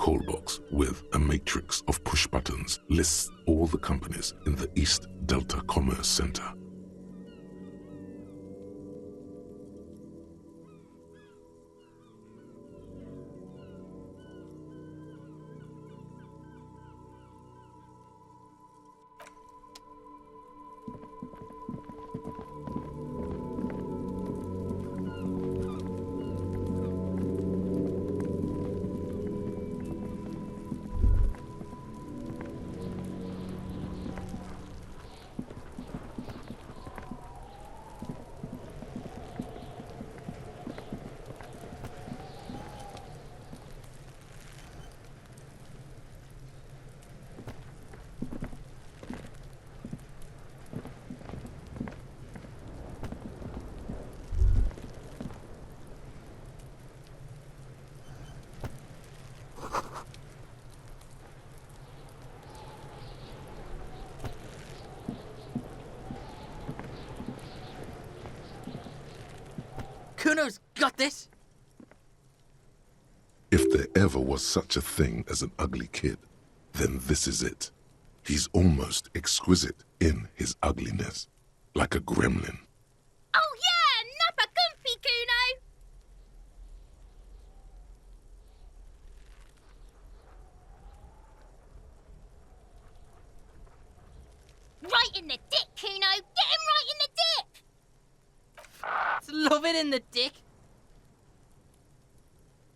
call box with a matrix of push buttons lists all the companies in the East Delta Commerce Center. Kuno's got this! If there ever was such a thing as an ugly kid, then this is it. He's almost exquisite in his ugliness, like a gremlin. Oh yeah, nappa gumpy, Kuno! Right in the dick, Kuno! Get him right in the dick! It's loving in the dick.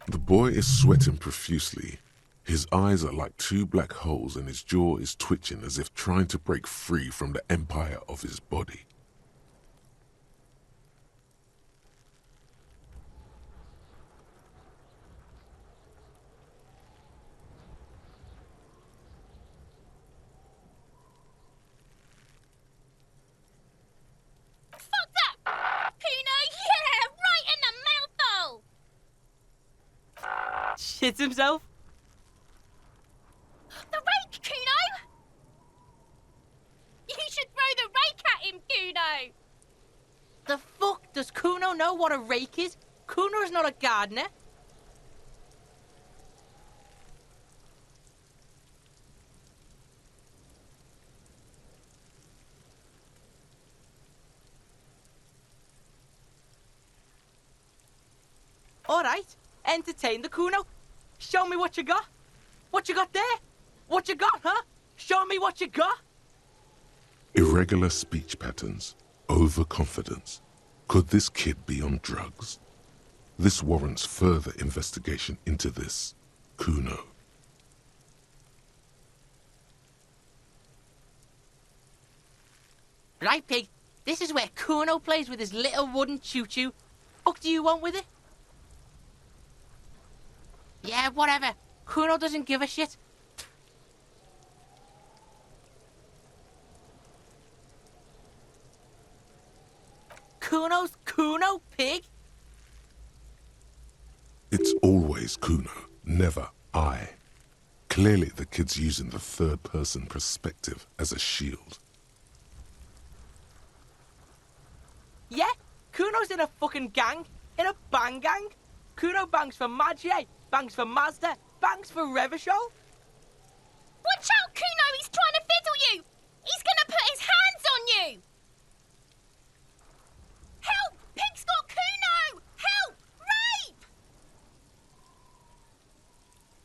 The boy is sweating profusely. His eyes are like two black holes and his jaw is twitching as if trying to break free from the empire of his body. Fuck that! Kuno, yeah! Right in the mouthhole! Shits himself. The rake, Kuno! You should throw the rake at him, Kuno! The fuck? Does Kuno know what a rake is? Kuno's not a gardener. Alright, entertain the Kuno. Show me what you got. What you got there? What you got, huh? Show me what you got. Irregular speech patterns, overconfidence. Could this kid be on drugs? This warrants further investigation into this Kuno. Right, pig. This is where Kuno plays with his little wooden choo-choo. What do you want with it? Yeah, whatever. Kuno doesn't give a shit. Kuno's Kuno, pig? It's always Kuno, never I. Clearly the kid's using the third-person perspective as a shield. Yeah, Kuno's in a fucking gang. In a bang gang. Kuno bangs for Magie, bangs for Mazda, bangs for Revishow. Watch out, Kuno! He's trying to fiddle you! He's gonna put his hands on you! Help! Pig's got Kuno! Help! Rape!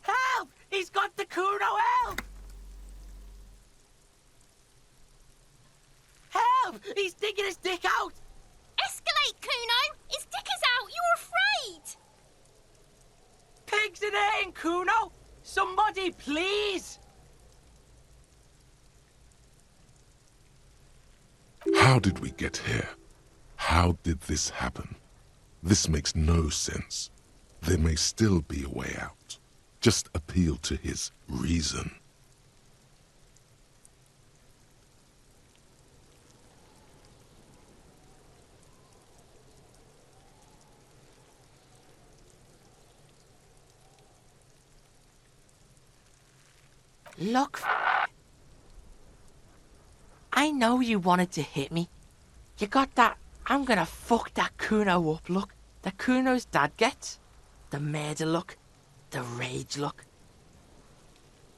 Help! He's got the Kuno, help! Help! He's digging his dick out! Escalate, Kuno! His dick is out! You're afraid! Pigs in here, Kuno! Somebody, please! How did we get here? How did this happen? This makes no sense. There may still be a way out. Just appeal to his reason. Look, I know you wanted to hit me. You got that, I'm gonna fuck that Kuno up look that Kuno's dad gets. The murder look, the rage look.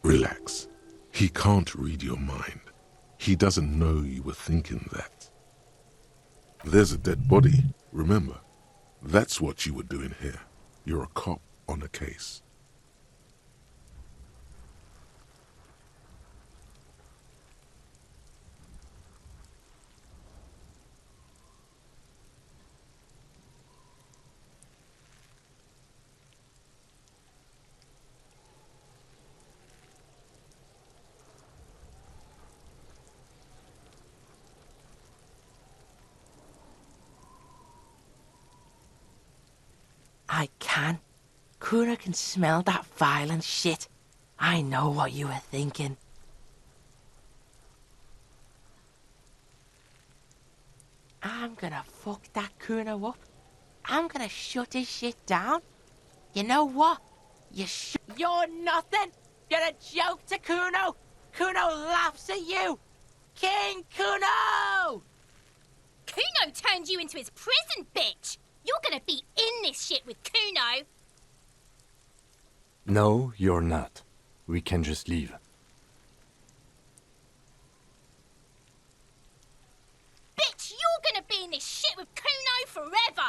Relax. He can't read your mind. He doesn't know you were thinking that. There's a dead body, remember? That's what you were doing here. You're a cop on a case. I can. Kuno can smell that violent shit. I know what you were thinking. I'm gonna fuck that Kuno up. I'm gonna shut his shit down. You know what? You're nothing. You're a joke to Kuno. Kuno laughs at you. King Kuno! Kuno turned you into his prison, bitch! You're gonna be in this shit with Kuno! No, you're not. We can just leave. Bitch, you're gonna be in this shit with Kuno forever!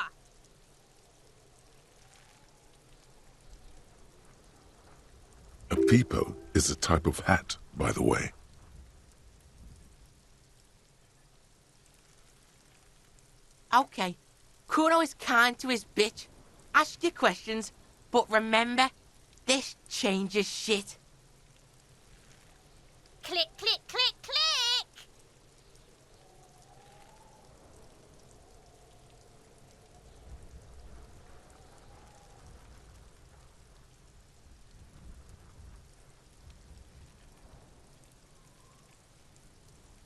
A peepo is a type of hat, by the way. Okay, Kuno is kind to his bitch. Ask your questions, but remember, this changes shit. Click, click, click, click!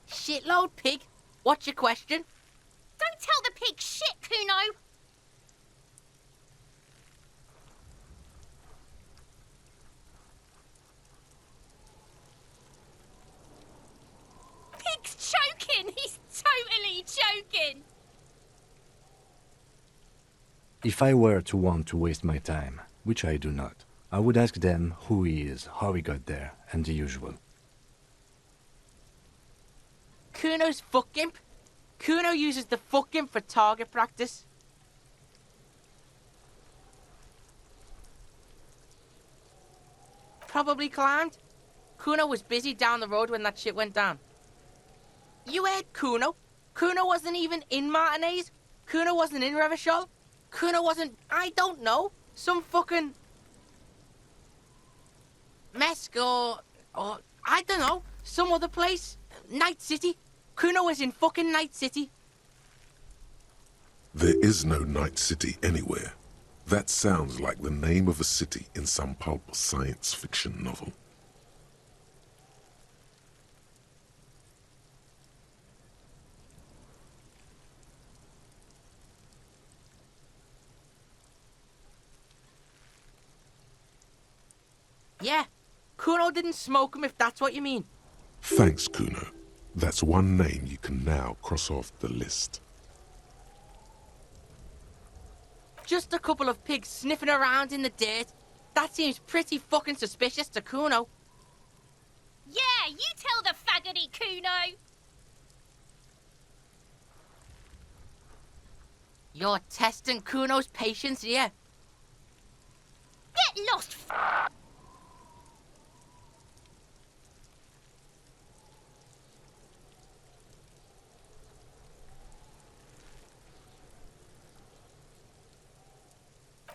Shitload pig, what's your question? Don't tell the pig shit, Kuno! Pig's choking! He's totally choking! If I were to want to waste my time, which I do not, I would ask them who he is, how he got there, and the usual. Kuno's fuck gimp. Kuno uses the fuck gimp for target practice. Probably climbed. Kuno was busy down the road when that shit went down. You heard Kuno. Kuno wasn't even in Martinez. Kuno wasn't in Revachol. Kuno wasn't, I don't know, some fucking Mesk or I don't know, some other place. Night City. Kuno was in fucking Night City. There is no Night City anywhere. That sounds like the name of a city in some pulp science fiction novel. Yeah, Kuno didn't smoke him if that's what you mean. Thanks, Kuno. That's one name you can now cross off the list. Just a couple of pigs sniffing around in the dirt. That seems pretty fucking suspicious to Kuno. Yeah, you tell the faggoty, Kuno! You're testing Kuno's patience here. Get lost,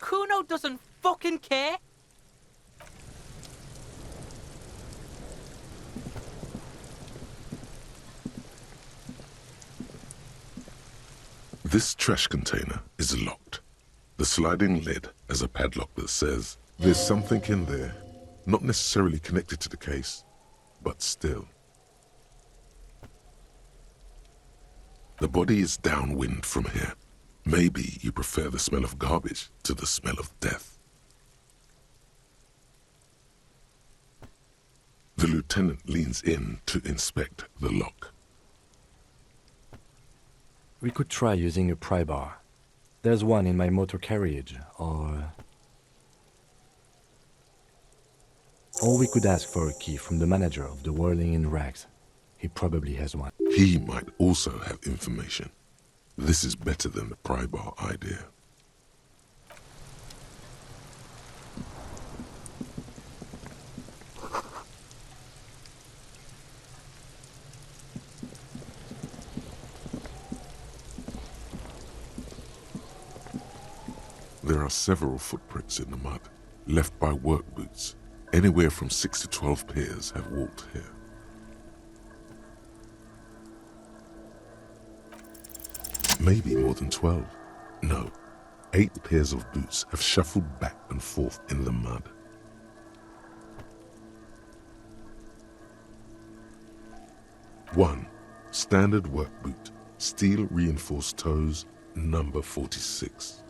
Kuno doesn't fucking care. This trash container is locked. The sliding lid has a padlock that says there's something in there, not necessarily connected to the case, but still. The body is downwind from here. Maybe you prefer the smell of garbage to the smell of death. The lieutenant leans in to inspect the lock. We could try using a pry bar. There's one in my motor carriage, or... Or we could ask for a key from the manager of the Whirling in Rags. He probably has one. He might also have information. This is better than the pry bar idea. There are several footprints in the mud, left by work boots. Anywhere from 6 to 12 pairs have walked here. Maybe more than 12. No, 8 pairs of boots have shuffled back and forth in the mud. One, standard work boot, steel reinforced toes, number 46.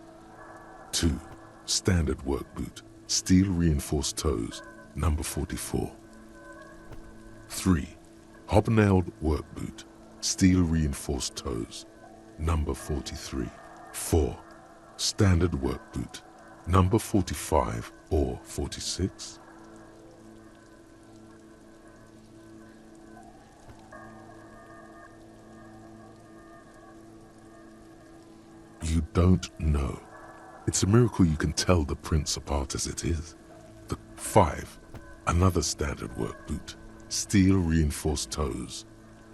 2, standard work boot, steel reinforced toes, number 44. 3, hobnailed work boot, steel reinforced toes, number 43. 4, standard work boot, number 45 or 46. You don't know. It's a miracle you can tell the prints apart as it is. The 5, another standard work boot, steel reinforced toes,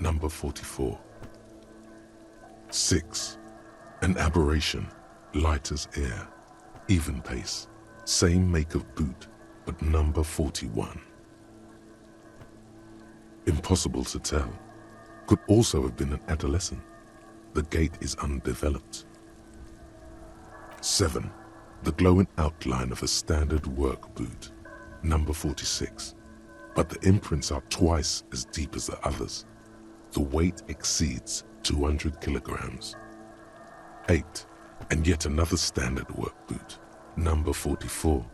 number 44. 6, an aberration, light as air, even pace, same make of boot, but number 41. Impossible to tell. Could also have been an adolescent. The gait is undeveloped. 7, the glowing outline of a standard work boot, number 46, but the imprints are twice as deep as the others. The weight exceeds 200 kilograms. 8, and yet another standard work boot, number 44.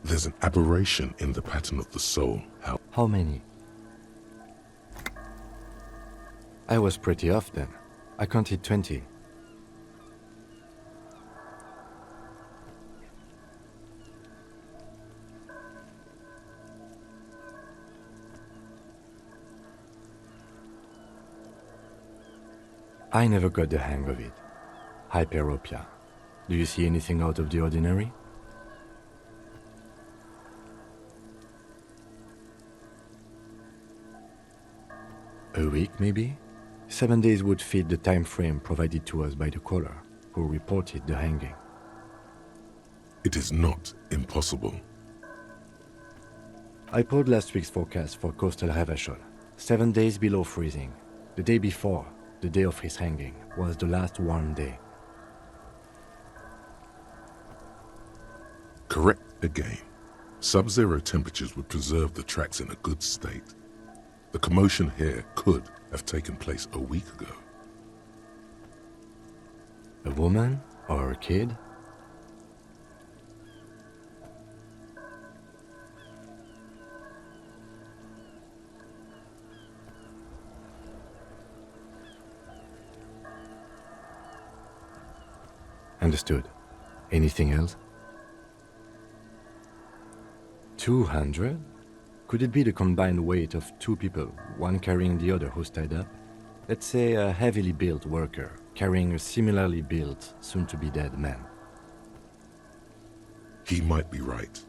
There's an aberration in the pattern of the sole. How many? I was pretty off then. I counted 20. I never got the hang of it. Hyperopia. Do you see anything out of the ordinary? A week, maybe? 7 days would fit the time frame provided to us by the caller, who reported the hanging. It is not impossible. I pulled last week's forecast for coastal Ravachol. 7 days below freezing. The day before, the day of his hanging, was the last warm day. Correct again. Sub-zero temperatures would preserve the tracks in a good state. The commotion here could have taken place a week ago. A woman or a kid? Understood. Anything else? 200? Could it be the combined weight of 2 people, one carrying the other who's tied up? Let's say a heavily built worker carrying a similarly built, soon-to-be-dead man. He might be right.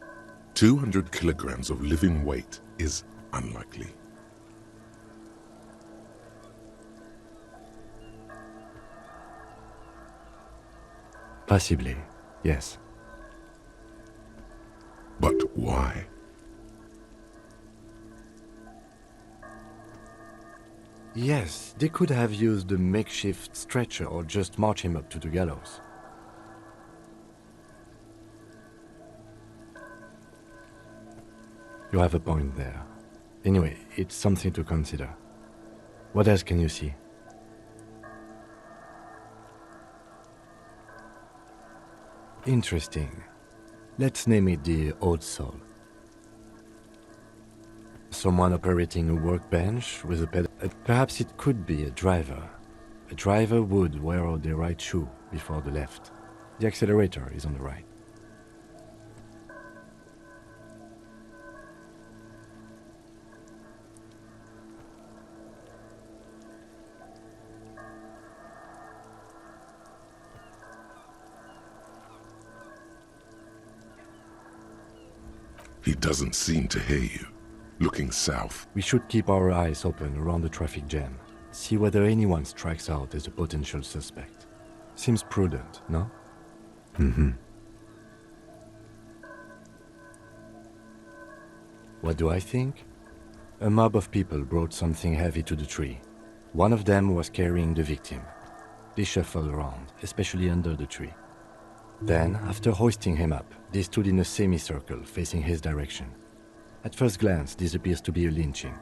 200 kilograms of living weight is unlikely. Possibly, yes. But why? Yes, they could have used a makeshift stretcher or just march him up to the gallows. You have a point there. Anyway, it's something to consider. What else can you see? Interesting. Let's name it the Old Soul. Someone operating a workbench with a pedal. Perhaps it could be a driver. A driver would wear the right shoe before the left. The accelerator is on the right. He doesn't seem to hear you. Looking south. We should keep our eyes open around the traffic jam. See whether anyone strikes out as a potential suspect. Seems prudent, no? Mm-hmm. What do I think? A mob of people brought something heavy to the tree. One of them was carrying the victim. They shuffled around, especially under the tree. Then, after hoisting him up, they stood in a semicircle facing his direction. At first glance, this appears to be a lynching.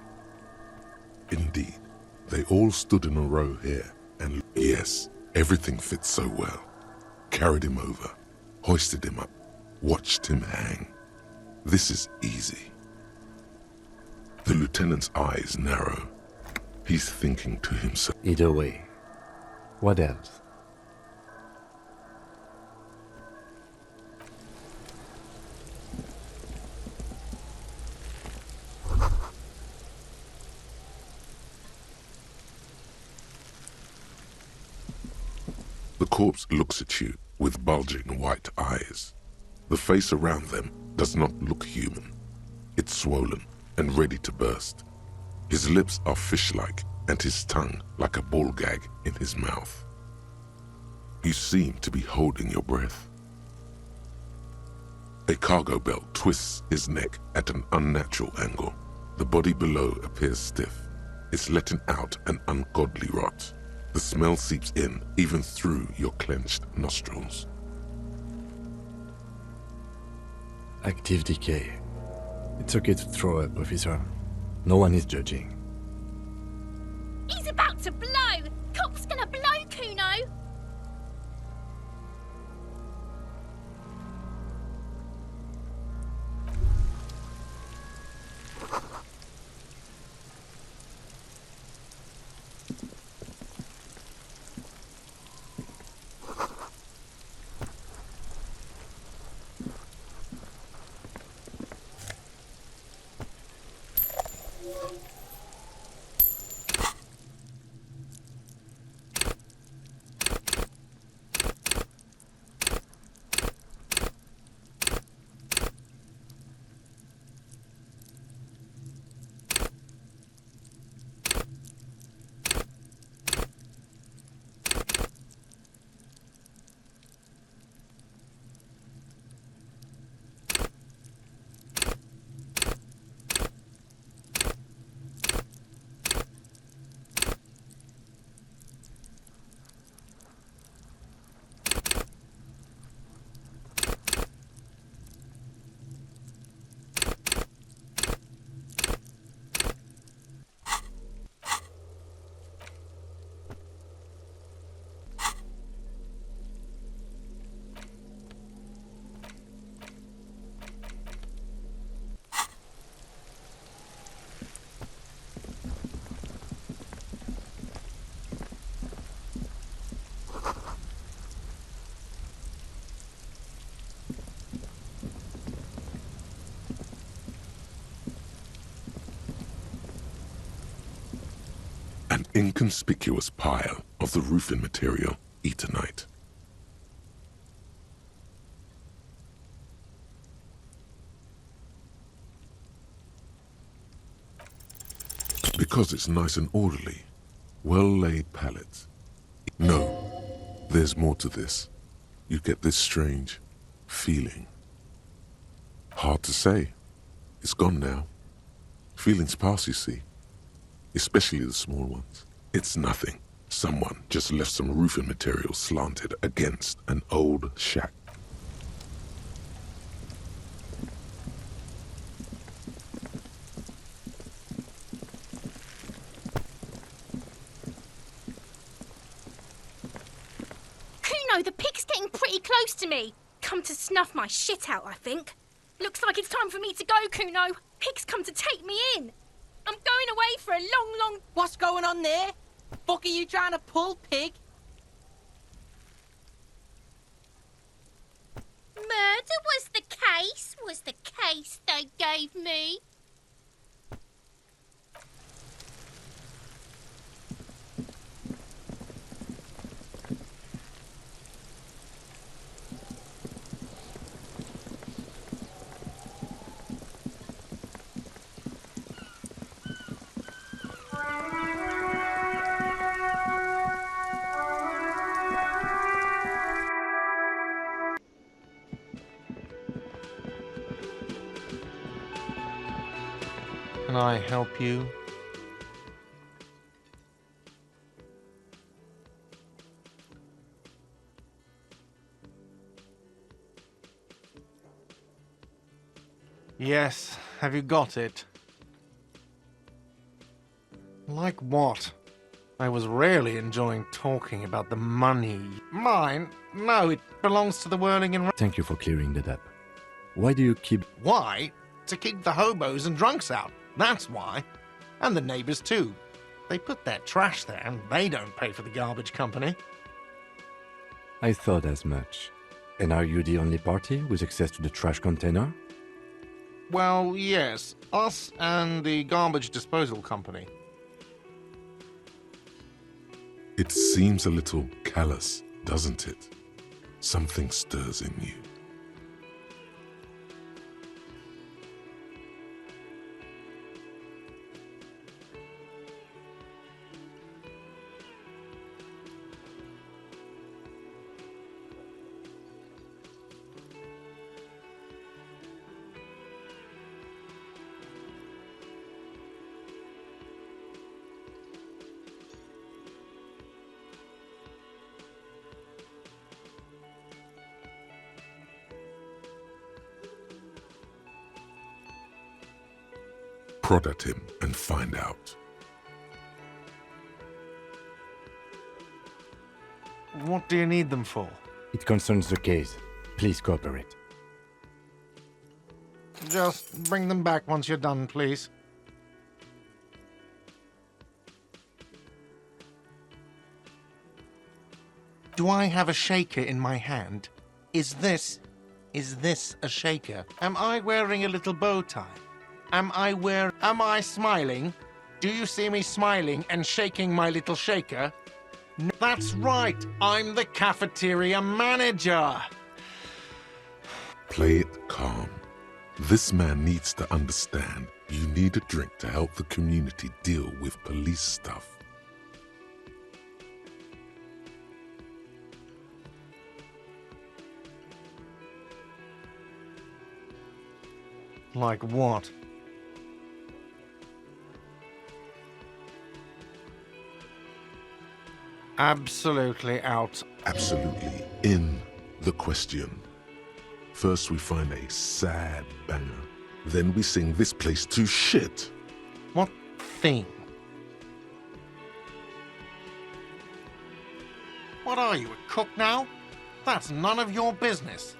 Indeed. They all stood in a row here, and yes, everything fits so well. Carried him over, hoisted him up, watched him hang. This is easy. The lieutenant's eyes narrow. He's thinking to himself. Either way. What else? The corpse looks at you with bulging white eyes. The face around them does not look human. It's swollen and ready to burst. His lips are fish-like and his tongue like a ball gag in his mouth. You seem to be holding your breath. A cargo belt twists his neck at an unnatural angle. The body below appears stiff. It's letting out an ungodly rot. The smell seeps in, even through your clenched nostrils. Active decay. It's okay to throw up, officer. No one is judging. He's about to blow! Cop's gonna blow, Kuno! An inconspicuous pile of the roofing material, Eternite. Because it's nice and orderly, well-laid pallets. No, there's more to this. You get this strange feeling. Hard to say. It's gone now. Feelings pass, you see. Especially the small ones. It's nothing. Someone just left some roofing material slanted against an old shack. Kuno, the pig's getting pretty close to me. Come to snuff my shit out, I think. Looks like it's time for me to go, Kuno. Pig's come to take me in. I'm going away for a long... What's going on there? Fuck are you trying to pull, pig? Murder was the case they gave me. Can I help you? Yes, have you got it? Like what? I was really enjoying talking about the money. Mine? No, it belongs to the Whirling and... Thank you for clearing that up. Why do you keep... Why? To keep the hobos and drunks out. That's why. And the neighbors too. They put their trash there and they don't pay for the garbage company. I thought as much. And are you the only party with access to the trash container? Well, yes. Us and the garbage disposal company. It seems a little callous, doesn't it? Something stirs in you. Prod at him and find out. What do you need them for? It concerns the case. Please cooperate. Just bring them back once you're done, please. Do I have a shaker in my hand? Is this a shaker? Am I wearing a little bow tie? Am I smiling? Do you see me smiling and shaking my little shaker? No, that's right, I'm the cafeteria manager. Play it calm. This man needs to understand you need a drink to help the community deal with police stuff. Like what? Absolutely out. Absolutely in the question. First we find a sad banger. Then we sing this place to shit. What thing? What are you, a cook now? That's none of your business.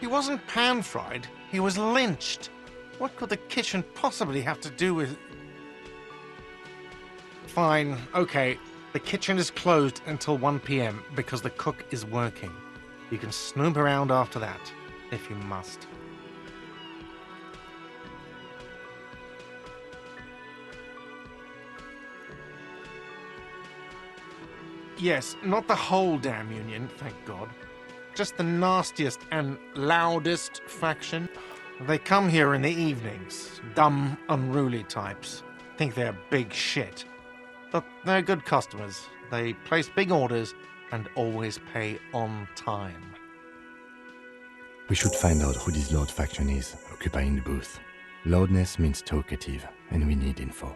He wasn't pan-fried, he was lynched. What could the kitchen possibly have to do with... Fine, okay. The kitchen is closed until 1 p.m. because the cook is working. You can snoop around after that, if you must. Yes, not the whole damn union, thank God. Just the nastiest and loudest faction. They come here in the evenings. Dumb, unruly types. Think they're big shit. But they're good customers. They place big orders and always pay on time. We should find out who this Lord faction is, occupying the booth. Loudness means talkative, and we need info.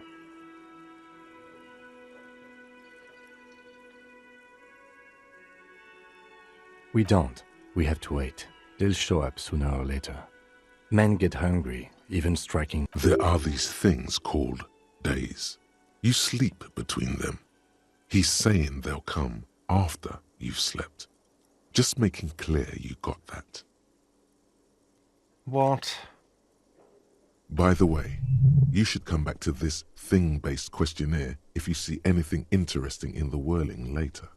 We don't. We have to wait. They'll show up sooner or later. Men get hungry, even striking. There are these things called days. You sleep between them. He's saying they'll come after you've slept. Just making clear you got that. What? By the way, you should come back to this thing-based questionnaire if you see anything interesting in the whirling later.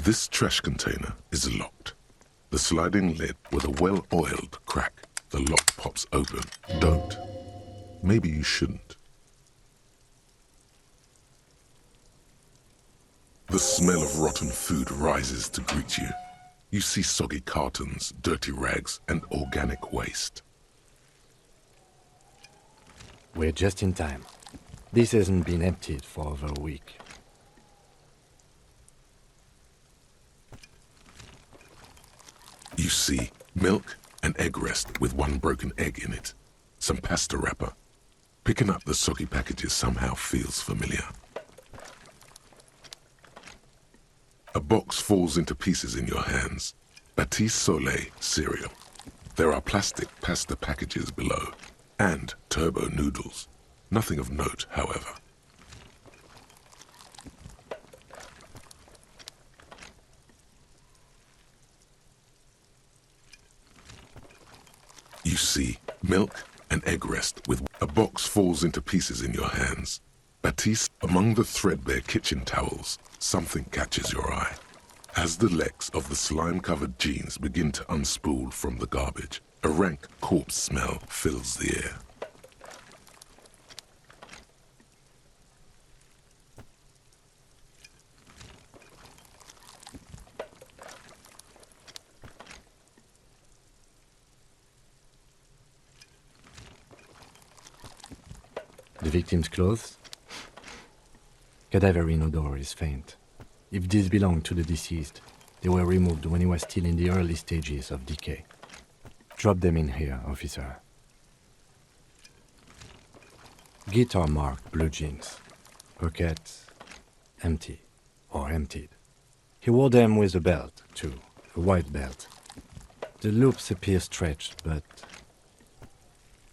This trash container is locked. The sliding lid with a well-oiled crack. The lock pops open. Don't. Maybe you shouldn't. The smell of rotten food rises to greet you. You see soggy cartons, dirty rags, and organic waste. We're just in time. This hasn't been emptied for over a week. You see milk and egg rest with one broken egg in it. Some pasta wrapper. Picking up the soggy packages somehow feels familiar. A box falls into pieces in your hands. Baptiste Soleil cereal. There are plastic pasta packages below. And turbo noodles. Nothing of note, however. You see milk and egg rest with a box falls into pieces in your hands. Baptiste, among the threadbare kitchen towels, something catches your eye. As the legs of the slime-covered jeans begin to unspool from the garbage, a rank corpse smell fills the air. The victim's clothes? Cadaverine odor is faint. If these belong to the deceased, they were removed when he was still in the early stages of decay. Drop them in here, officer. Guitar marked blue jeans. Pockets empty or emptied. He wore them with a belt, too, a white belt. The loops appear stretched, but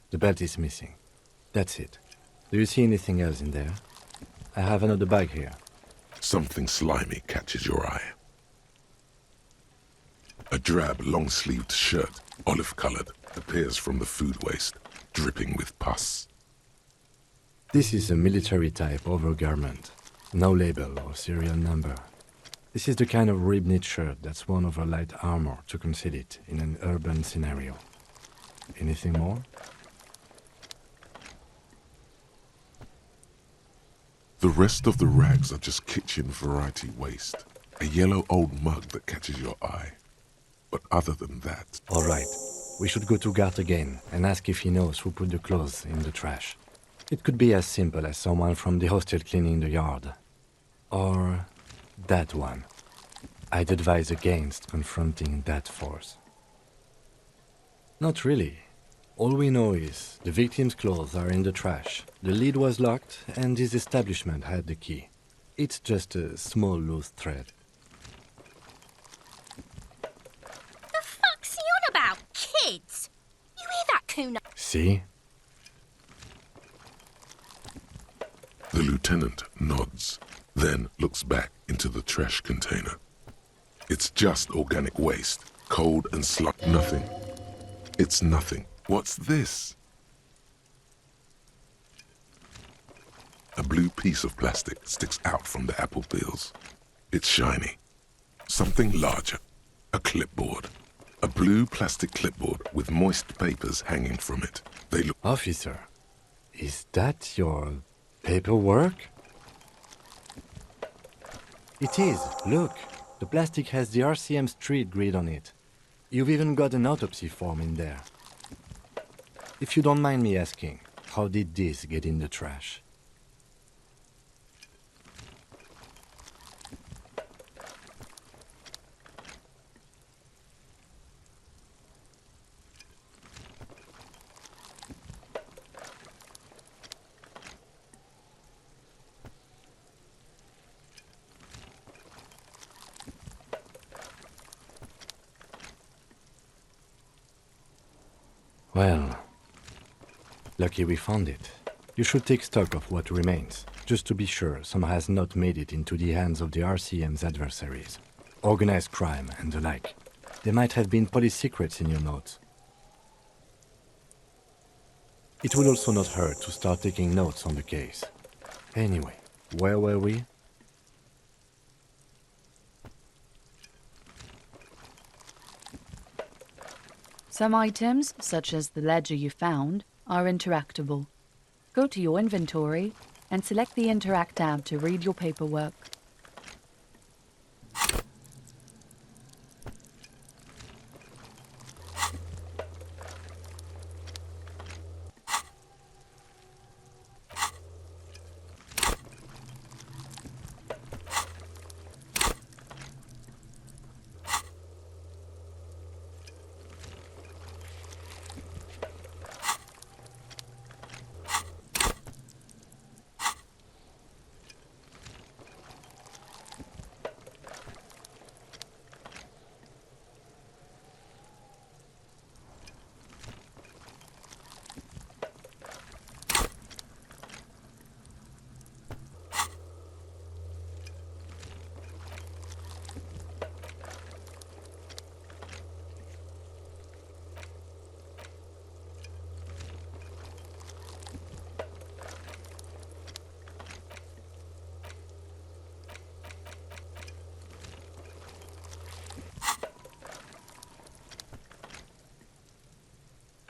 the belt is missing. That's it. Do you see anything else in there? I have another bag here. Something slimy catches your eye. A drab, long-sleeved shirt, olive-colored, appears from the food waste, dripping with pus. This is a military-type overgarment. No label or serial number. This is the kind of rib-knit shirt that's worn over light armor to conceal it in an urban scenario. Anything more? The rest of the rags are just kitchen variety waste. A yellow old mug that catches your eye. But other than that... All right. We should go to Gart again and ask if he knows who put the clothes in the trash. It could be as simple as someone from the hostel cleaning the yard. Or that one. I'd advise against confronting that force. Not really. All we know is the victim's clothes are in the trash, the lid was locked, and his establishment had the key. It's just a small loose thread. The fuck's he on about, kids? You hear that, Kuno? See? The lieutenant nods, then looks back into the trash container. It's just organic waste, cold and nothing. It's nothing. What's this? A blue piece of plastic sticks out from the apple peels. It's shiny. Something larger. A clipboard. A blue plastic clipboard with moist papers hanging from it. They look... Officer, is that your paperwork? It is. Look, the plastic has the RCM street grid on it. You've even got an autopsy form in there. If you don't mind me asking, how did this get in the trash? Well, lucky we found it. You should take stock of what remains, just to be sure some has not made it into the hands of the RCM's adversaries. Organized crime and the like. There might have been police secrets in your notes. It will also not hurt to start taking notes on the case. Anyway, where were we? Some items, such as the ledger you found, are interactable. Go to your inventory and select the Interact tab to read your paperwork.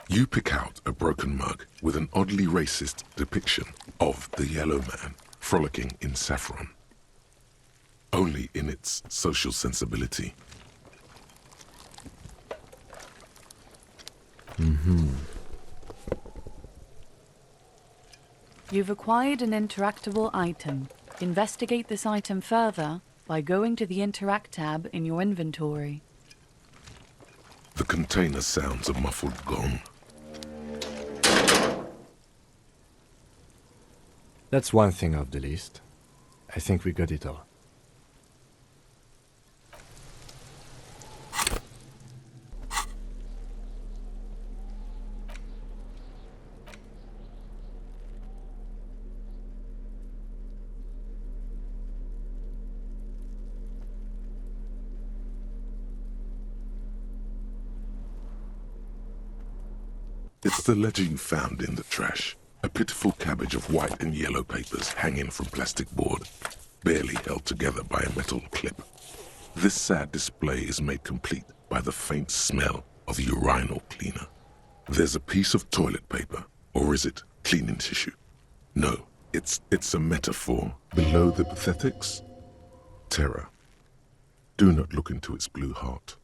You pick out a broken mug with an oddly racist depiction of the yellow man frolicking in saffron. Only in its social sensibility. You've acquired an interactable item. Investigate this item further by going to the Interact tab in your inventory. The container sounds a muffled gong. That's one thing off the list. I think we got it all. It's the ledger you found in the trash. A pitiful cabbage of white and yellow papers hanging from plastic board, barely held together by a metal clip. This sad display is made complete by the faint smell of urinal cleaner. There's a piece of toilet paper, or is it cleaning tissue? No, it's a metaphor. Below the pathetics, terror. Do not look into its blue heart.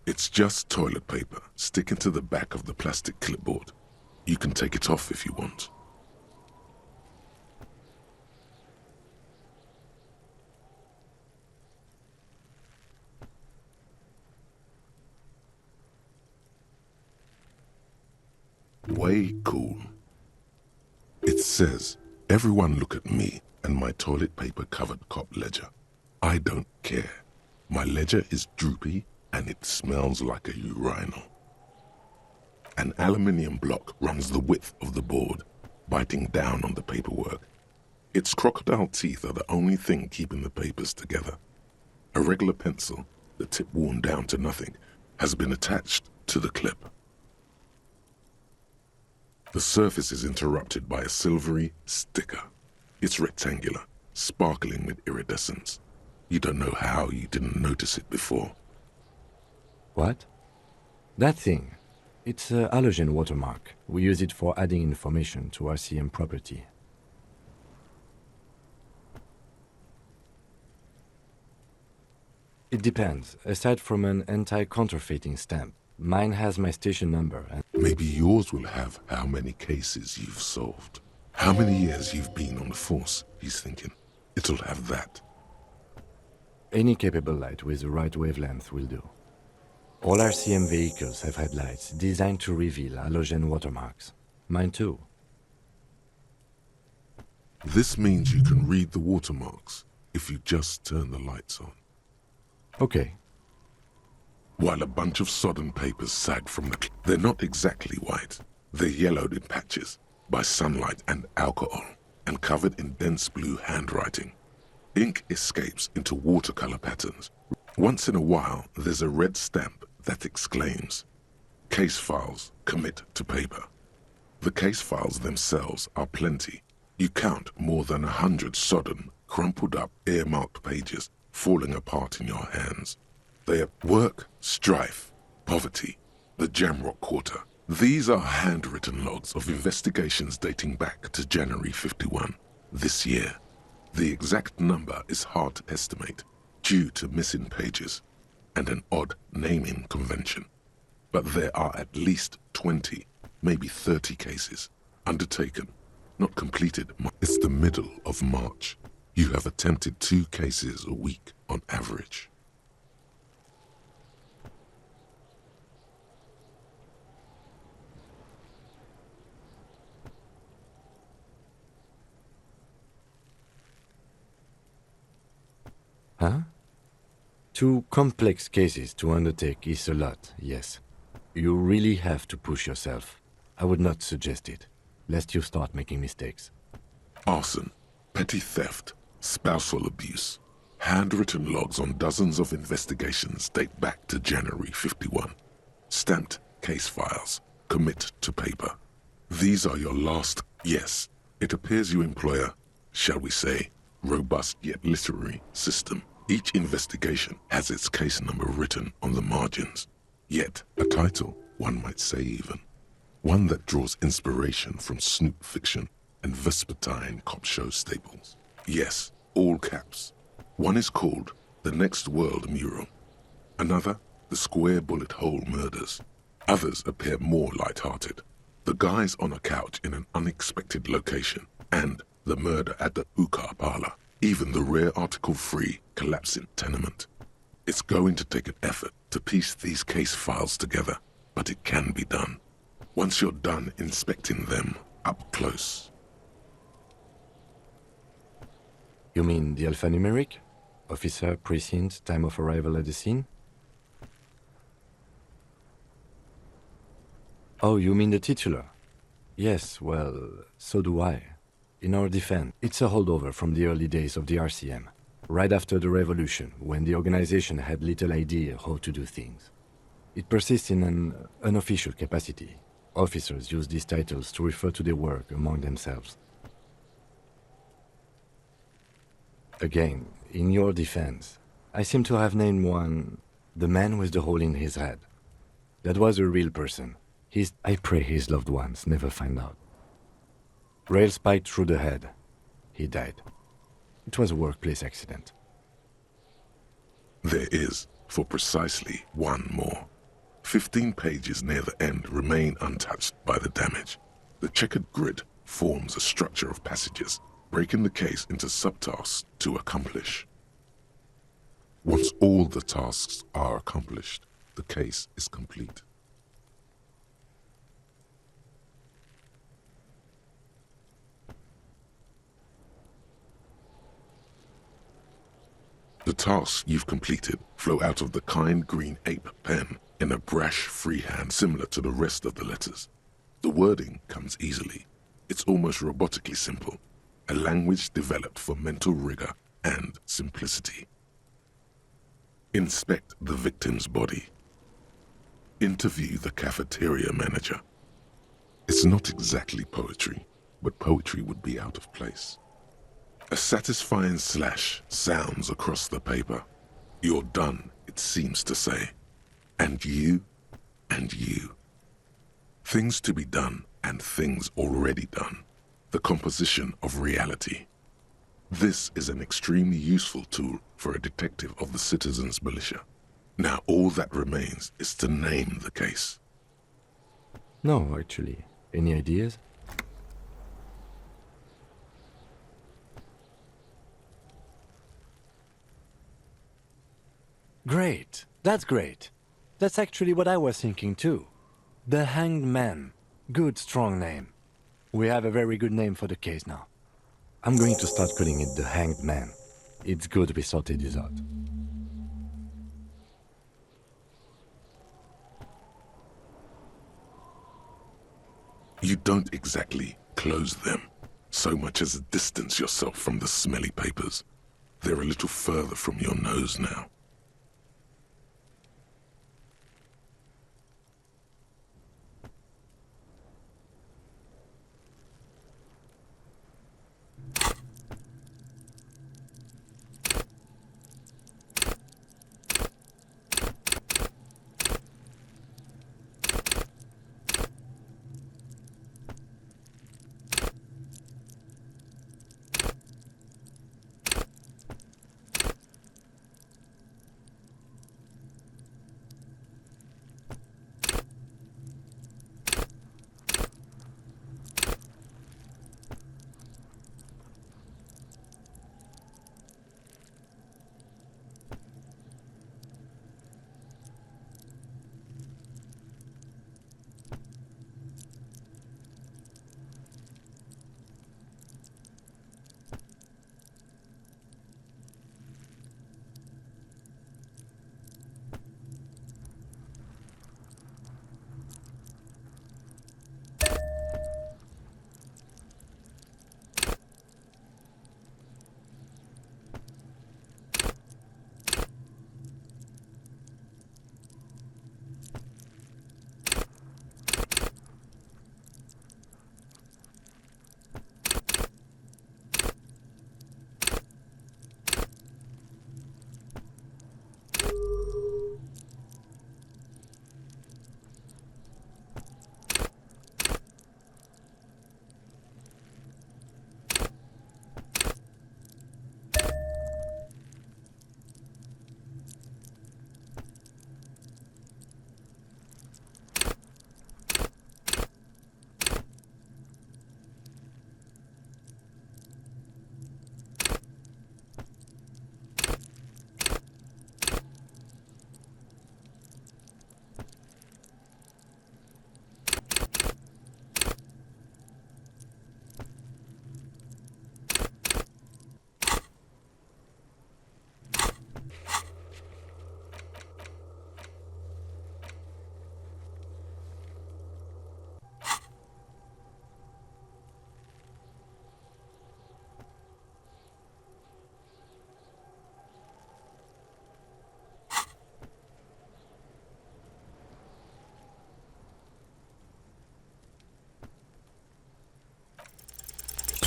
It's just toilet paper sticking to the back of the plastic clipboard. You can take it off if you want. Way cool. It says, everyone look at me and my toilet paper covered cop ledger. I don't care. My ledger is droopy and it smells like a urinal. An aluminium block runs the width of the board, biting down on the paperwork. Its crocodile teeth are the only thing keeping the papers together. A regular pencil, the tip worn down to nothing, has been attached to the clip. The surface is interrupted by a silvery sticker. It's rectangular, sparkling with iridescence. You don't know how you didn't notice it before. What? That thing. It's a halogen watermark. We use it for adding information to RCM property. It depends. Aside from an anti-counterfeiting stamp, mine has my station number and... Maybe yours will have how many cases you've solved. How many years you've been on the force, he's thinking. It'll have that. Any capable light with the right wavelength will do. All RCM vehicles have headlights designed to reveal halogen watermarks. Mine too. This means you can read the watermarks if you just turn the lights on. Okay. While a bunch of sodden papers sag from the... They're not exactly white. They're yellowed in patches by sunlight and alcohol and covered in dense blue handwriting. Ink escapes into watercolor patterns. Once in a while, there's a red stamp that exclaims, "Case files commit to paper." The case files themselves are plenty. You count more than 100 sodden, crumpled up, earmarked pages falling apart in your hands. They are work, strife, poverty, the Jamrock Quarter. These are handwritten logs of investigations dating back to January 51, this year. The exact number is hard to estimate due to missing pages and an odd naming convention. But there are at least 20, maybe 30 cases undertaken, not completed. It's the middle of March. You have attempted 2 cases a week on average. Huh? 2 complex cases to undertake is a lot, yes. You really have to push yourself. I would not suggest it, lest you start making mistakes. Arson, petty theft, spousal abuse. Handwritten logs on dozens of investigations date back to January 51. Stamped case files, commit to paper. These are your last. Yes, it appears you employ a, shall we say, robust yet literary system. Each investigation has its case number written on the margins. Yet, a title, one might say even. One that draws inspiration from snoop fiction and vespertine cop show staples. Yes, all caps. One is called The Next World Mural. Another, The Square Bullet Hole Murders. Others appear more light-hearted. The guys on a couch in an unexpected location, and the murder at the hookah parlor. Even the rare article-free collapsing tenement. It's going to take an effort to piece these case files together, but it can be done. Once you're done inspecting them up close. You mean the alphanumeric? Officer, precinct, time of arrival at the scene? Oh, you mean the titular? Yes, well, so do I. In our defense, it's a holdover from the early days of the RCM, right after the revolution, when the organization had little idea how to do things. It persists in an unofficial capacity. Officers use these titles to refer to their work among themselves. Again, in your defense, I seem to have named one the man with the hole in his head. That was a real person. I pray his loved ones never find out. Rail spiked through the head. He died. It was a workplace accident. There is, for precisely one more. 15 pages near the end remain untouched by the damage. The checkered grid forms a structure of passages, breaking the case into subtasks to accomplish. Once all the tasks are accomplished, the case is complete. The tasks you've completed flow out of the kind green ape pen in a brash freehand similar to the rest of the letters. The wording comes easily. It's almost robotically simple, a language developed for mental rigor and simplicity. Inspect the victim's body. Interview the cafeteria manager. It's not exactly poetry, but poetry would be out of place. A satisfying slash sounds across the paper. You're done, it seems to say. And you, and you. Things to be done and things already done. The composition of reality. This is an extremely useful tool for a detective of the citizens' militia. Now all that remains is to name the case. No, actually. Any ideas? Great. That's great. That's actually what I was thinking too. The Hanged Man. Good, strong name. We have a very good name for the case now. I'm going to start calling it the Hanged Man. It's good we sorted this out. You don't exactly close them, so much as distance yourself from the smelly papers. They're a little further from your nose now.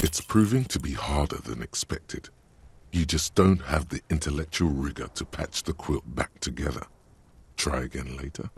It's proving to be harder than expected. You just don't have the intellectual rigor to patch the quilt back together. Try again later.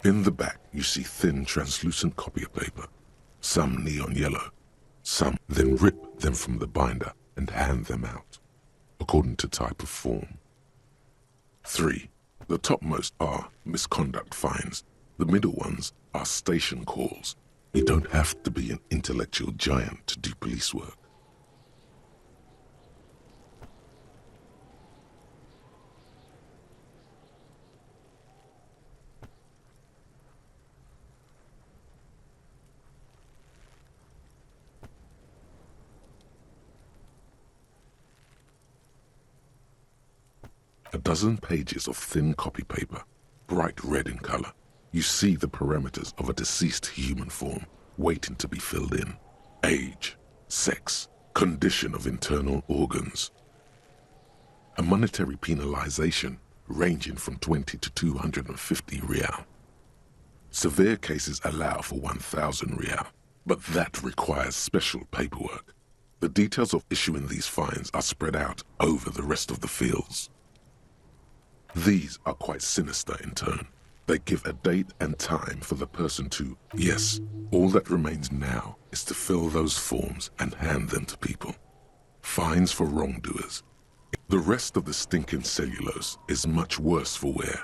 In the back, you see thin, translucent copy paper, some neon yellow. Some then rip them from the binder and hand them out, according to type of form. 3. The topmost are misconduct fines. The middle ones are station calls. You don't have to be an intellectual giant to do police work. A dozen pages of thin copy paper, bright red in color. You see the parameters of a deceased human form waiting to be filled in. Age, sex, condition of internal organs. A monetary penalization ranging from 20 to 250 real. Severe cases allow for 1,000 real, but that requires special paperwork. The details of issuing these fines are spread out over the rest of the fields. These are quite sinister in tone. They give a date and time for the person to, yes, all that remains now is to fill those forms and hand them to people. Fines for wrongdoers. The rest of the stinking cellulose is much worse for wear.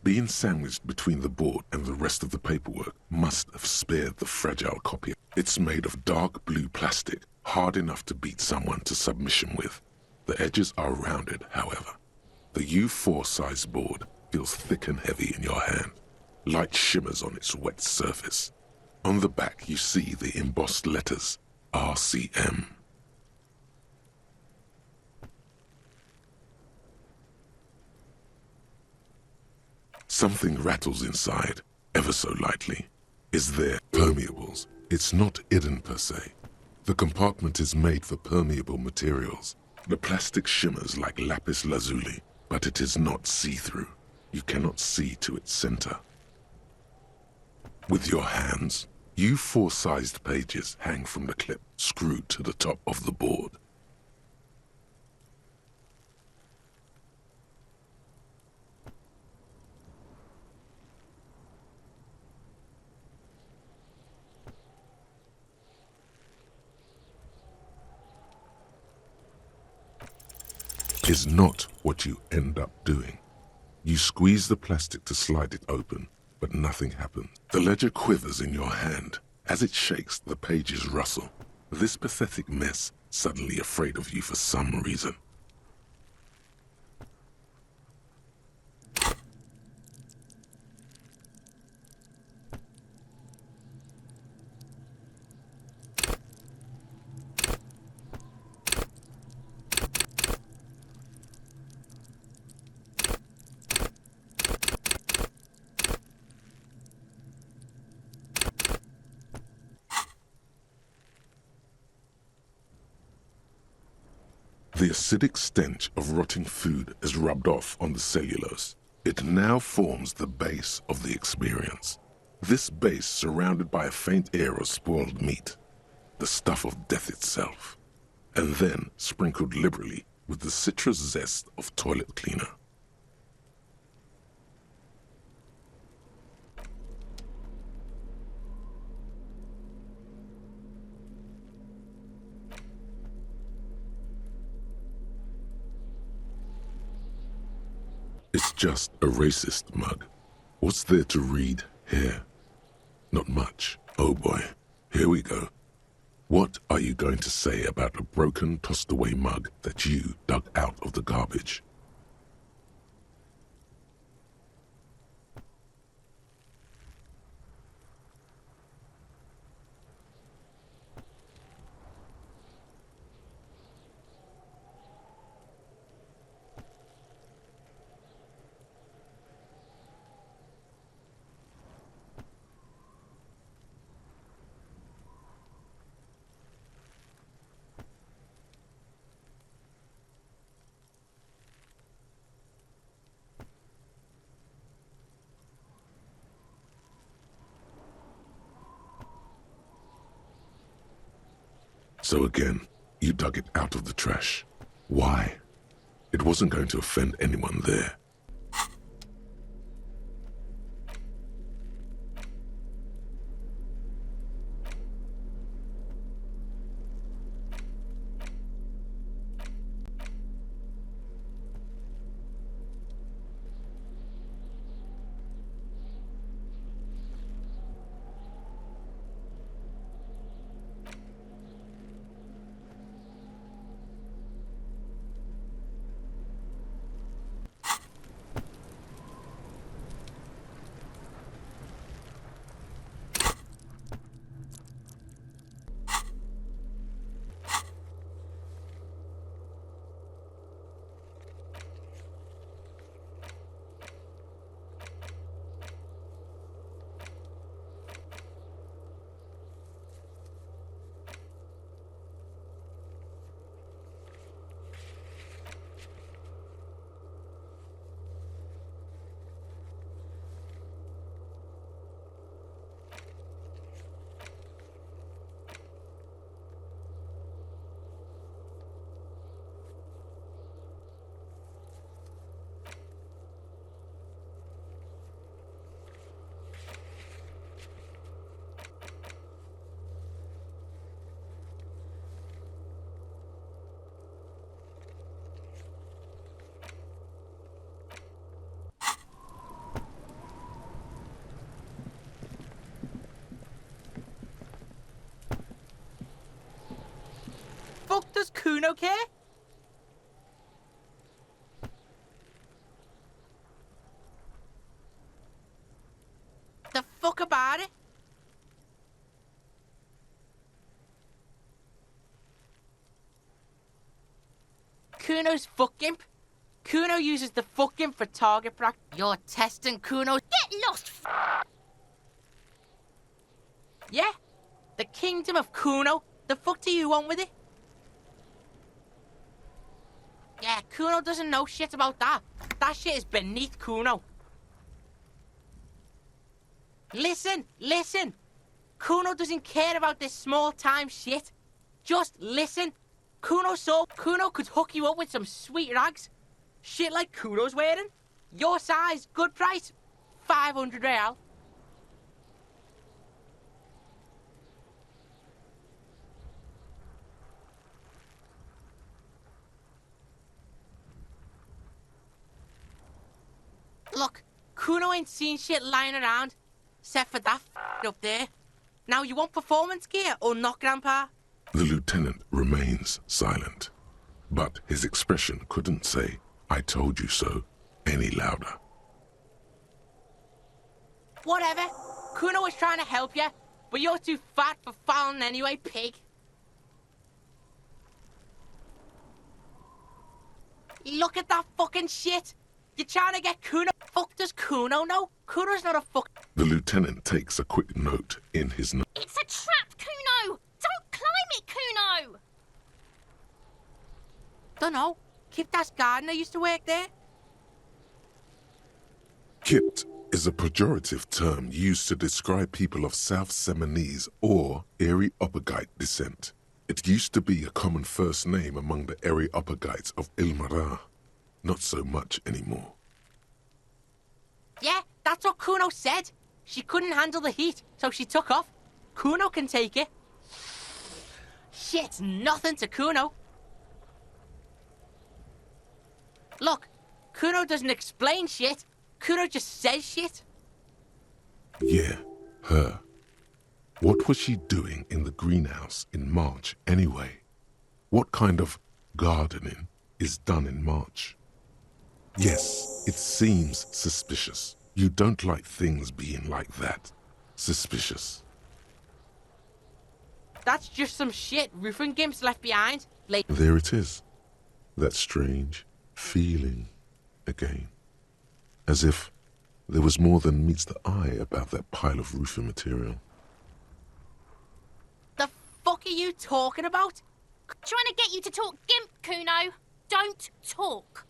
Being sandwiched between the board and the rest of the paperwork must have spared the fragile copy. It's made of dark blue plastic, hard enough to beat someone to submission with. The edges are rounded, however. The U4 size board feels thick and heavy in your hand. Light shimmers on its wet surface. On the back you see the embossed letters, RCM. Something rattles inside, ever so lightly. Is there permeables? It's not hidden per se. The compartment is made for permeable materials. The plastic shimmers like lapis lazuli, but it is not see-through. You cannot see to its center. With your hands, U4-sized pages hang from the clip screwed to the top of the board. Is not what you end up doing. You squeeze the plastic to slide it open, but nothing happens. The ledger quivers in your hand. As it shakes, the pages rustle. This pathetic mess suddenly afraid of you for some reason. The acidic stench of rotting food is rubbed off on the cellulose. It now forms the base of the experience. This base surrounded by a faint air of spoiled meat, the stuff of death itself, and then sprinkled liberally with the citrus zest of toilet cleaner. It's just a racist mug. What's there to read here? Not much. Oh boy, here we go. What are you going to say about a broken, tossed-away mug that you dug out of the garbage? So again, you dug it out of the trash. Why? It wasn't going to offend anyone there. Fuck does Kuno care? The fuck about it? Kuno's fuck imp. Kuno uses the fuck imp for target practice. You're testing Kuno. Get lost, Yeah, the kingdom of Kuno. The fuck do you want with it? Yeah, Kuno doesn't know shit about that. That shit is beneath Kuno. Listen. Kuno doesn't care about this small-time shit. Just listen. Kuno could hook you up with some sweet rags. Shit like Kuno's wearing. Your size, good price. 500 real. Look, Kuno ain't seen shit lying around, except for that up there. Now, you want performance gear or not, Grandpa? The lieutenant remains silent, but his expression couldn't say, "I told you so," any louder. Whatever. Kuno was trying to help you, but you're too fat for fouling anyway, pig. Look at that fucking shit. You're trying to get Kuno. Fuck does Kuno know? Kuno's not a fuck. The lieutenant takes a quick note in his note. It's a trap, Kuno! Don't climb it, Kuno! Dunno. Kiptas gardener used to work there. Kit is a pejorative term used to describe people of South Seminese or Areopagite descent. It used to be a common first name among the Areopagites of Ilmara. Not so much anymore. Yeah, that's what Kuno said. She couldn't handle the heat, so she took off. Kuno can take it. Shit's nothing to Kuno. Look, Kuno doesn't explain shit. Kuno just says shit. Yeah, her. What was she doing in the greenhouse in March anyway? What kind of gardening is done in March? Yes, it seems suspicious. You don't like things being like that. Suspicious. That's just some shit roofing gimps left behind. Like, There it is. That strange feeling again. As if there was more than meets the eye about that pile of roofing material. the fuck are you talking about? Trying to get you to talk gimp, Kuno. Don't talk.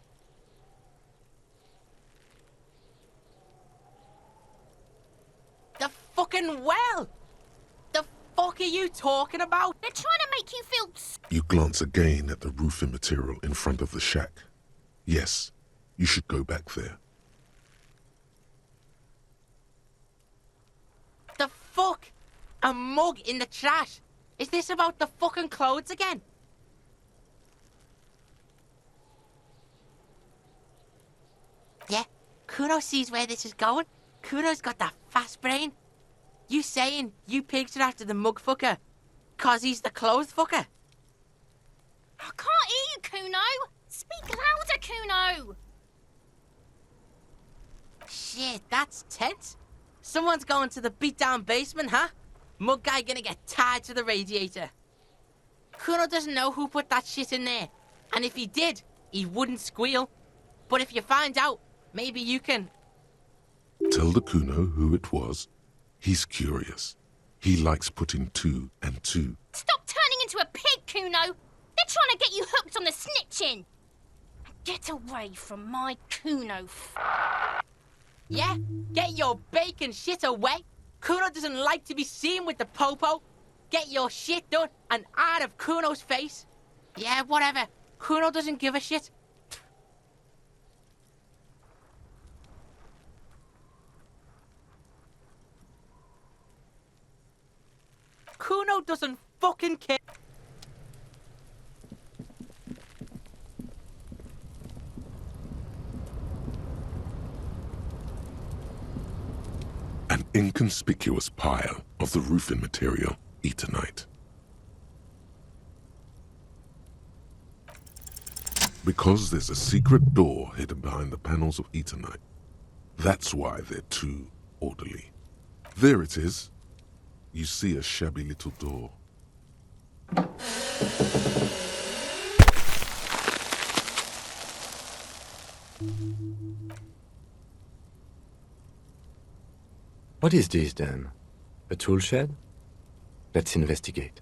The fucking well! The fuck fuck are you talking about? They're trying to make you feel... You glance again at the roofing material in front of the shack. Yes, you should go back there. The fuck? A mug in the trash? Is this about the fucking clothes again? Yeah, Kuno sees where this is going. Kuno's got that fast brain. You saying you pigs are after the mug fucker 'cause he's the clothes fucker? I can't hear you, Kuno. Speak louder, Kuno. Shit, that's tense. Someone's going to the beat-down basement, huh? Mug guy gonna get tied to the radiator. Kuno doesn't know who put that shit in there. And if he did, he wouldn't squeal. But if you find out, maybe you can... Tell the Kuno who it was. He's curious. He likes putting 2 and 2. Stop turning into a pig, Kuno. They're trying to get you hooked on the snitching. Get away from my Kuno. Yeah? Get your bacon shit away. Kuno doesn't like to be seen with the popo. Get your shit done and out of Kuno's face. Yeah, whatever. Kuno doesn't give a shit. Kuno doesn't fucking care. An inconspicuous pile of the roofing material, Eternite. Because there's a secret door hidden behind the panels of Eternite. That's why they're too orderly. There it is. You see a shabby little door. What is this then? A tool shed? Let's investigate.